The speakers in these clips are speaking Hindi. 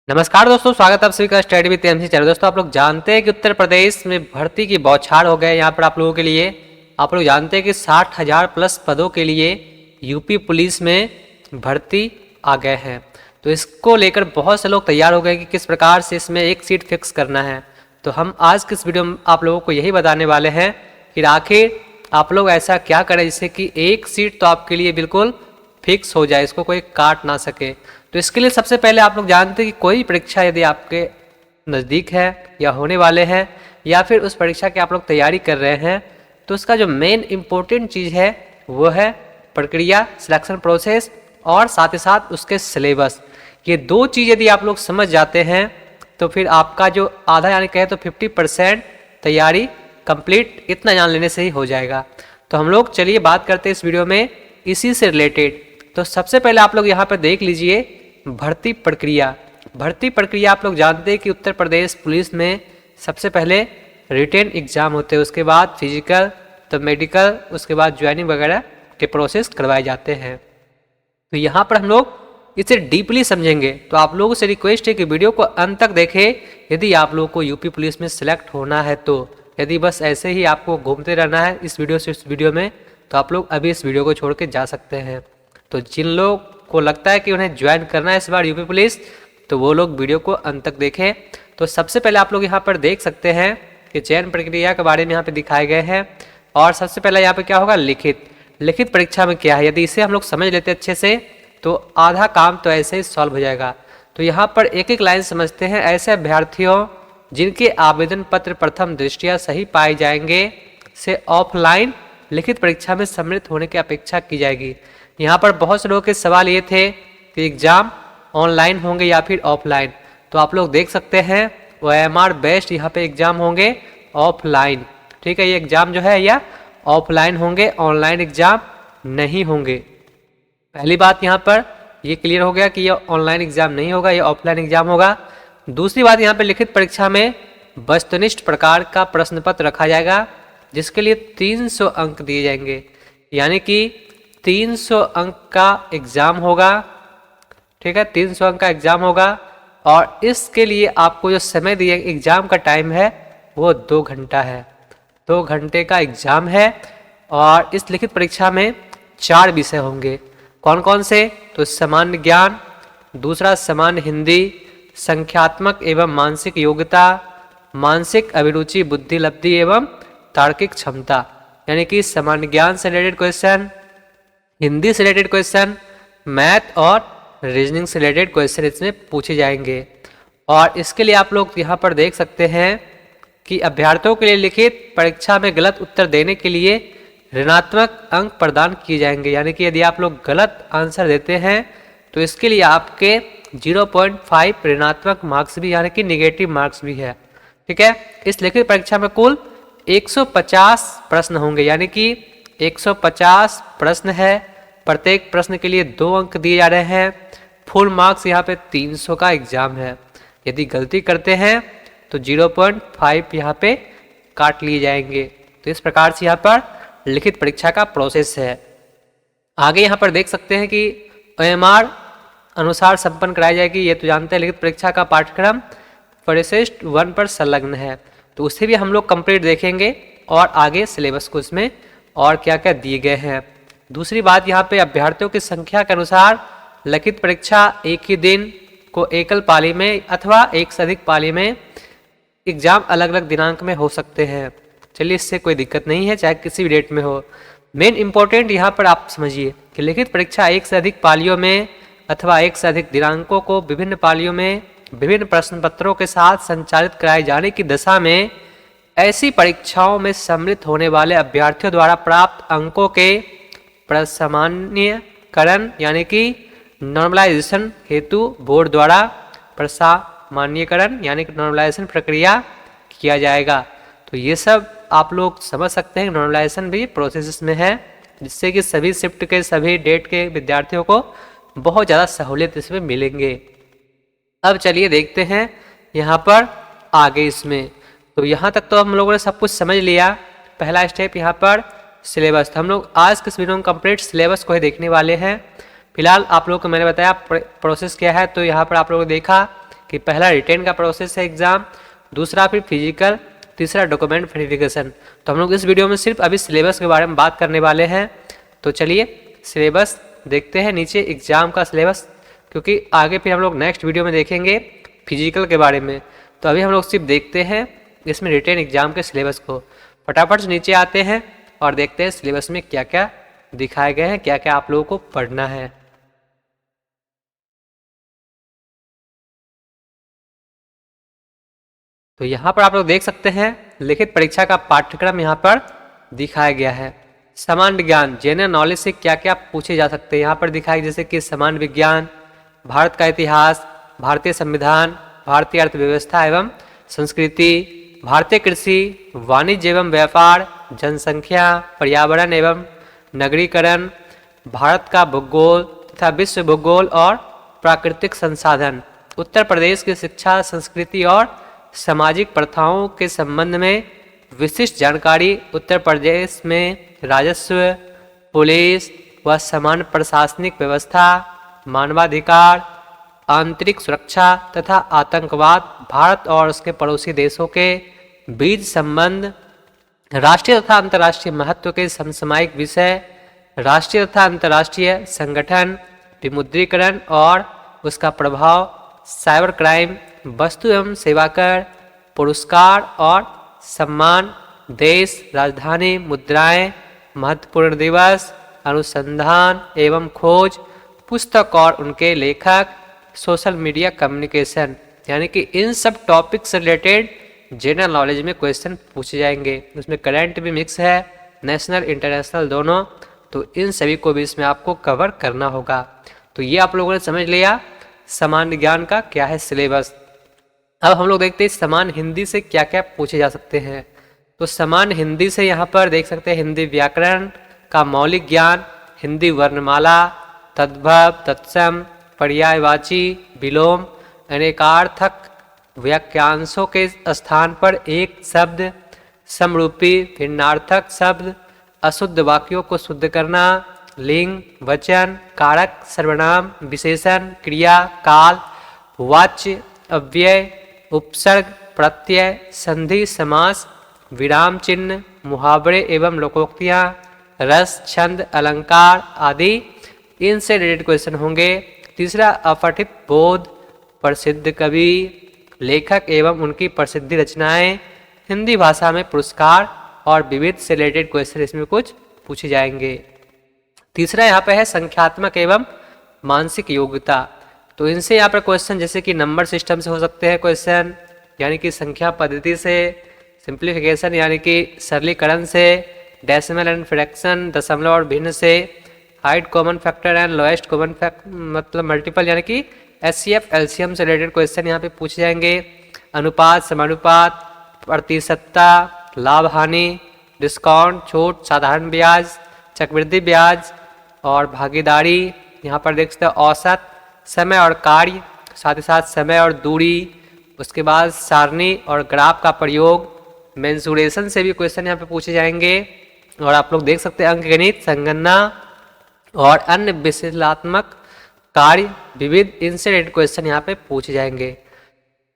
नमस्कार दोस्तों, स्वागत है आप सभी का स्टडी विद एमसी चैनल। दोस्तों, आप लोग जानते हैं कि उत्तर प्रदेश में भर्ती की बौछार हो गए। यहाँ पर आप लोगों के लिए आप लोग जानते हैं कि 60,000 प्लस पदों के लिए यूपी पुलिस में भर्ती आ गए हैं। तो इसको लेकर बहुत से लोग तैयार हो गए कि किस प्रकार से इसमें एक सीट फिक्स करना है। तो हम आज किस वीडियो में आप लोगों को यही बताने वाले हैं कि आखिर आप लोग ऐसा क्या करें जिससे कि एक सीट तो आपके लिए बिल्कुल फिक्स हो जाए, इसको कोई काट ना सके। तो इसके लिए सबसे पहले आप लोग जानते हैं कि कोई परीक्षा यदि आपके नज़दीक है या होने वाले हैं या फिर उस परीक्षा की आप लोग तैयारी कर रहे हैं, तो उसका जो मेन इम्पोर्टेंट चीज़ है वो है प्रक्रिया, सिलेक्शन प्रोसेस और साथ ही साथ उसके सिलेबस। ये दो चीज़ यदि आप लोग समझ जाते हैं तो फिर आपका जो आधा यानी कहे तो 50% तैयारी कंप्लीट इतना जान लेने से ही हो जाएगा। तो हम लोग चलिए बात करते हैं इस वीडियो में इसी से रिलेटेड। तो सबसे पहले आप लोग यहाँ पर देख लीजिए भर्ती प्रक्रिया। भर्ती प्रक्रिया आप लोग जानते हैं कि उत्तर प्रदेश पुलिस में सबसे पहले रिटेन एग्जाम होते हैं, उसके बाद फिजिकल, तो मेडिकल, उसके बाद ज्वाइनिंग वगैरह के प्रोसेस करवाए जाते हैं। तो यहाँ पर हम लोग इसे डीपली समझेंगे। तो आप लोगों से रिक्वेस्ट है कि वीडियो को अंत तक देखें यदि आप लोगों को यूपी पुलिस में सिलेक्ट होना है। तो यदि बस ऐसे ही आपको घूमते रहना है इस वीडियो से उस वीडियो में, तो आप लोग अभी इस वीडियो को छोड़ के जा सकते हैं। तो जिन लोग को लगता है कि उन्हें ज्वाइन करना है इस बार यूपी पुलिस, तो वो लोग वीडियो को अंत तक देखें। तो सबसे पहले आप लोग यहाँ पर देख सकते हैं कि चयन प्रक्रिया के बारे में यहाँ पे दिखाए गए हैं। और सबसे पहले यहाँ पे क्या होगा, लिखित परीक्षा में क्या है। यदि इसे हम लोग समझ लेते अच्छे से तो आधा काम तो ऐसे ही सॉल्व हो जाएगा। तो यहाँ पर एक एक लाइन समझते हैं। ऐसे अभ्यर्थियों जिनके आवेदन पत्र प्रथम दृष्टया सही पाए जाएंगे से ऑफलाइन लिखित परीक्षा में सम्मिलित होने की अपेक्षा की जाएगी। यहाँ पर बहुत से लोगों के सवाल ये थे कि एग्ज़ाम ऑनलाइन होंगे या फिर ऑफलाइन। तो आप लोग देख सकते हैं OMR बेस्ट यहाँ पे एग्ज़ाम होंगे ऑफलाइन। ठीक है, ये एग्ज़ाम जो है या ऑफलाइन होंगे, ऑनलाइन एग्ज़ाम नहीं होंगे। पहली बात यहाँ पर ये क्लियर हो गया कि ये ऑनलाइन एग्ज़ाम नहीं होगा, ये ऑफलाइन एग्ज़ाम होगा। दूसरी बात, यहाँ पे लिखित परीक्षा में वस्तुनिष्ठ प्रकार का प्रश्न पत्र रखा जाएगा जिसके लिए 300 अंक दिए जाएंगे। यानी कि 300 अंक का एग्ज़ाम होगा। ठीक है, 300 अंक का एग्ज़ाम होगा और इसके लिए आपको जो समय दिए एग्ज़ाम का टाइम है वो 2 घंटा है। 2 घंटे का एग्ज़ाम है और इस लिखित परीक्षा में 4 विषय होंगे। कौन कौन से? तो सामान्य ज्ञान, दूसरा सामान्य हिंदी, संख्यात्मक एवं मानसिक योग्यता, मानसिक अभिरुचि, बुद्धि लब्धि एवं तार्किक क्षमता। यानी कि सामान्य ज्ञान से रिलेटेड क्वेश्चन, हिंदी से रिलेटेड क्वेश्चन, मैथ और रीजनिंग से रिलेटेड क्वेश्चन इसमें पूछे जाएंगे। और इसके लिए आप लोग यहाँ पर देख सकते हैं कि अभ्यर्थियों के लिए लिखित परीक्षा में गलत उत्तर देने के लिए ऋणात्मक अंक प्रदान किए जाएंगे। यानी कि यदि आप लोग गलत आंसर देते हैं तो इसके लिए आपके 0.5 ऋणात्मक मार्क्स भी यानी कि निगेटिव मार्क्स भी है। ठीक है, इस लिखित परीक्षा में कुल 150 प्रश्न होंगे। यानी कि 150 प्रश्न है, प्रत्येक प्रश्न के लिए 2 अंक दिए जा रहे हैं। फुल मार्क्स यहाँ पे 300 का एग्जाम है। यदि गलती करते हैं तो 0.5 यहाँ पे काट लिए जाएंगे। तो इस प्रकार से यहाँ पर लिखित परीक्षा का प्रोसेस है। आगे यहाँ पर देख सकते हैं कि OMR अनुसार संपन्न कराई जाएगी। ये तो जानते हैं लिखित परीक्षा का पाठ्यक्रम परिशिष्ट 1 पर संलग्न है, तो उसे भी हम लोग कंप्लीट देखेंगे और आगे सिलेबस को इसमें और क्या क्या दिए गए हैं। दूसरी बात, यहाँ पे अभ्यर्थियों की संख्या के अनुसार लिखित परीक्षा एक ही दिन को एकल पाली में अथवा एक से अधिक पाली में एग्जाम अलग अलग दिनांक में हो सकते हैं। चलिए, इससे कोई दिक्कत नहीं है, चाहे किसी भी डेट में हो। मेन इंपॉर्टेंट यहाँ पर आप समझिए कि लिखित परीक्षा एक से अधिक पालियों में अथवा एक से अधिक दिनांकों को विभिन्न पालियों में विभिन्न प्रश्न पत्रों के साथ संचालित कराए जाने की दशा में ऐसी परीक्षाओं में सम्मिलित होने वाले अभ्यर्थियों द्वारा प्राप्त अंकों के प्रसामान्यकरण यानी कि नॉर्मलाइजेशन हेतु बोर्ड द्वारा प्रसामान्यकरण यानी कि नॉर्मलाइजेशन प्रक्रिया किया जाएगा। तो ये सब आप लोग समझ सकते हैं, नॉर्मलाइजेशन भी प्रोसेस में है, जिससे कि सभी शिफ्ट के सभी डेट के विद्यार्थियों को बहुत ज़्यादा सहूलियत इसमें मिलेंगे। अब चलिए देखते हैं यहाँ पर आगे इसमें। तो यहाँ तक तो हम लोगों ने सब कुछ समझ लिया। पहला स्टेप यहाँ पर सिलेबस। तो हम लोग आज के इस वीडियो में कंप्लीट सिलेबस को ही देखने वाले हैं। फिलहाल आप लोगों को मैंने बताया प्रोसेस क्या है। तो यहाँ पर आप लोगों ने देखा कि पहला रिटेन का प्रोसेस है एग्जाम, दूसरा फिर फिजिकल, तीसरा डॉक्यूमेंट वेरिफिकेशन। तो हम लोग इस वीडियो में सिर्फ अभी सिलेबस के बारे में बात करने वाले हैं। तो चलिए सिलेबस देखते हैं, नीचे एग्जाम का सिलेबस, क्योंकि आगे फिर हम लोग नेक्स्ट वीडियो में देखेंगे फिजिकल के बारे में। तो अभी हम लोग सिर्फ देखते हैं इसमें रिटेन एग्जाम के सिलेबस को। फटाफट से नीचे आते हैं और देखते हैं सिलेबस में क्या क्या दिखाए गए हैं, क्या क्या आप लोगों को पढ़ना है। तो यहाँ पर आप लोग देख सकते हैं लिखित परीक्षा का पाठ्यक्रम यहाँ पर दिखाया गया है। समान विज्ञान जनरल नॉलेज से क्या क्या पूछे जा सकते हैं यहाँ पर दिखाया, जैसे कि समान विज्ञान, भारत का इतिहास, भारतीय संविधान, भारतीय अर्थव्यवस्था एवं संस्कृति, भारतीय कृषि, वाणिज्य एवं व्यापार, जनसंख्या, पर्यावरण एवं नगरीकरण, भारत का भूगोल तथा विश्व भूगोल और प्राकृतिक संसाधन, उत्तर प्रदेश की शिक्षा, संस्कृति और सामाजिक प्रथाओं के संबंध में विशिष्ट जानकारी, उत्तर प्रदेश में राजस्व, पुलिस व समान प्रशासनिक व्यवस्था, मानवाधिकार, आंतरिक सुरक्षा तथा आतंकवाद, भारत और उसके पड़ोसी देशों के बीच संबंध, राष्ट्रीय तथा अंतर्राष्ट्रीय महत्व के समसामयिक विषय, राष्ट्रीय तथा अंतर्राष्ट्रीय संगठन, विमुद्रीकरण और उसका प्रभाव, साइबर क्राइम, वस्तु एवं सेवा कर, पुरस्कार और सम्मान, देश, राजधानी, मुद्राएं, महत्वपूर्ण दिवस, अनुसंधान एवं खोज, पुस्तक और उनके लेखक, सोशल मीडिया कम्युनिकेशन, यानी कि इन सब टॉपिक से रिलेटेड जनरल नॉलेज में क्वेश्चन पूछे जाएंगे। उसमें करंट भी मिक्स है, नेशनल इंटरनेशनल दोनों, तो इन सभी को भी इसमें आपको कवर करना होगा। तो ये आप लोगों ने समझ लिया समान विज्ञान का क्या है सिलेबस। अब हम लोग देखते हैं समान हिंदी से क्या क्या पूछे जा सकते हैं। तो समान हिंदी से यहाँ पर देख सकते हैं हिंदी व्याकरण का मौलिक ज्ञान, हिंदी वर्णमाला, तद्भव, तत्सम, पर्यायवाची, विलोम, अनेकार्थक वाक्यांशों के स्थान पर एक शब्द, समरूपी भिन्नार्थक शब्द, अशुद्ध वाक्यों को शुद्ध करना, लिंग, वचन, कारक, सर्वनाम, विशेषण, क्रिया, काल, वाच्य, अव्यय, उपसर्ग, प्रत्यय, संधि, समास, विराम चिन्ह, मुहावरे एवं लोकोक्तियाँ, रस, छंद, अलंकार आदि इनसे रिलेटेड क्वेश्चन होंगे। तीसरा अपठित बोध, प्रसिद्ध कवि, लेखक एवं उनकी प्रसिद्धि रचनाएं, हिंदी भाषा में पुरस्कार और विविध से रिलेटेड क्वेश्चन इसमें कुछ पूछे जाएंगे। तीसरा यहाँ पे है संख्यात्मक एवं मानसिक योग्यता। तो इनसे यहाँ पर क्वेश्चन जैसे कि नंबर सिस्टम से हो सकते हैं क्वेश्चन, यानी कि संख्या पद्धति से, सिंप्लीफिकेशन यानी कि सरलीकरण से, डेसिमल एंड फ्रैक्शन दशमलव और भिन्न से, height common factor and lowest common मतलब मल्टीपल यानी कि एचसीएफ एलसीएम से रिलेटेड क्वेश्चन यहाँ पे पूछे जाएंगे। अनुपात, समानुपात, प्रतिशतता, लाभ हानि, डिस्काउंट, छूट, साधारण ब्याज, चक्रवृद्धि ब्याज और भागीदारी। यहाँ पर देख सकते हैं औसत, समय और कार्य, साथ ही साथ समय और दूरी, उसके बाद सारणी और ग्राफ का प्रयोग, मेंसुरेशन से भी क्वेश्चन यहाँ पे पूछे जाएंगे। और आप लोग देख सकते हैं अंकगणित, संगणना और अन्य विश्लेषणात्मक कार्य विविध इनसे रिलेटेड क्वेश्चन यहाँ पे पूछे जाएंगे।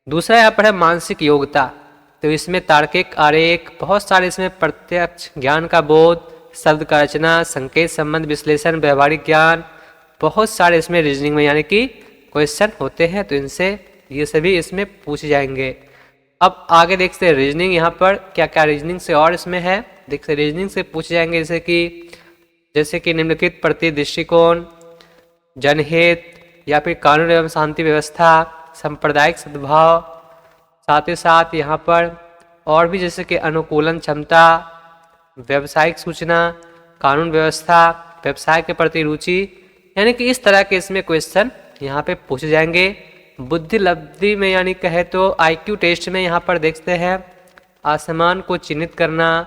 दूसरा यहाँ पर है मानसिक योग्यता। तो इसमें तार्किक आरेख, बहुत सारे इसमें प्रत्यक्ष ज्ञान का बोध, शब्द का रचना, संकेत संबंध विश्लेषण, व्यवहारिक ज्ञान, बहुत सारे इसमें रीजनिंग में यानी कि क्वेश्चन होते हैं। तो इनसे ये सभी इसमें पूछे जाएंगे। अब आगे देखते हैं रीजनिंग, यहाँ पर क्या क्या रीजनिंग से और इसमें है। देखते हैं रीजनिंग से पूछे जाएंगे जैसे कि निम्नलिखित प्रति दृष्टिकोण, जनहित या फिर कानून एवं शांति व्यवस्था, सांप्रदायिक सद्भाव, साथ ही साथ यहाँ पर और भी जैसे कि अनुकूलन क्षमता, व्यावसायिक सूचना, कानून व्यवस्था, व्यवसाय के प्रति रुचि, यानी कि इस तरह के इसमें क्वेश्चन यहाँ पे पूछे जाएंगे। बुद्धि लब्धि में यानी कहे तो आईक्यू टेस्ट में यहाँ पर देखते हैं आसमान को चिन्हित करना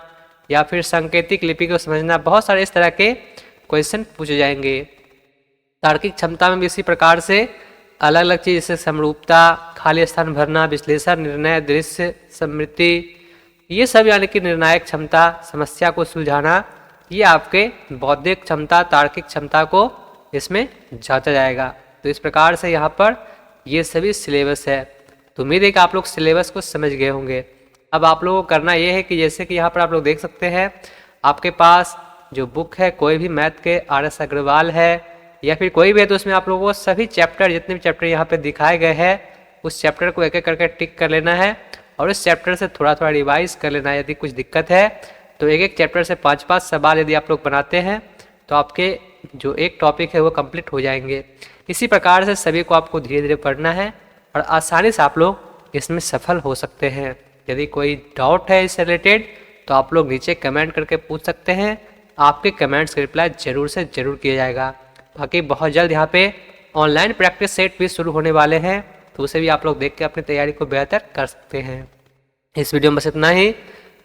या फिर सांकेतिक लिपि को समझना, बहुत सारे इस तरह के क्वेश्चन पूछे जाएंगे। तार्किक क्षमता में भी इसी प्रकार से अलग अलग चीज जैसे समरूपता, खाली स्थान भरना, विश्लेषण, निर्णय, दृश्य, स्मृति, ये सब यानी कि निर्णायक क्षमता, समस्या को सुलझाना, ये आपके बौद्धिक क्षमता, तार्किक क्षमता को इसमें जांचा जाएगा। तो इस प्रकार से यहाँ पर ये सभी सिलेबस है। तो उम्मीद है कि आप लोग सिलेबस को समझ गए होंगे। अब आप लोगों को करना ये है कि जैसे कि यहाँ पर आप लोग देख सकते हैं, आपके पास जो बुक है कोई भी मैथ के RS अग्रवाल है या फिर कोई भी है, तो उसमें आप लोगों को सभी चैप्टर, जितने भी चैप्टर यहाँ पे दिखाए गए हैं, उस चैप्टर को एक एक करके टिक कर लेना है और उस चैप्टर से थोड़ा थोड़ा रिवाइज कर लेना है। यदि कुछ दिक्कत है तो एक एक चैप्टर से 5-5 सवाल यदि आप लोग बनाते हैं तो आपके जो एक टॉपिक है वो कंप्लीट हो जाएंगे। इसी प्रकार से सभी को आपको धीरे धीरे पढ़ना है और आसानी से आप लोग इसमें सफल हो सकते हैं। यदि कोई डाउट है इससे रिलेटेड तो आप लोग नीचे कमेंट करके पूछ सकते हैं, आपके कमेंट्स का रिप्लाई ज़रूर से ज़रूर किया जाएगा। बाकी बहुत जल्द यहाँ पे ऑनलाइन प्रैक्टिस सेट भी शुरू होने वाले हैं, तो उसे भी आप लोग देख के अपनी तैयारी को बेहतर कर सकते हैं। इस वीडियो में बस इतना ही,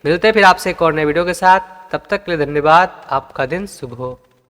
मिलते हैं फिर आपसे एक और नए वीडियो के साथ। तब तक के लिए धन्यवाद। आपका दिन शुभ हो।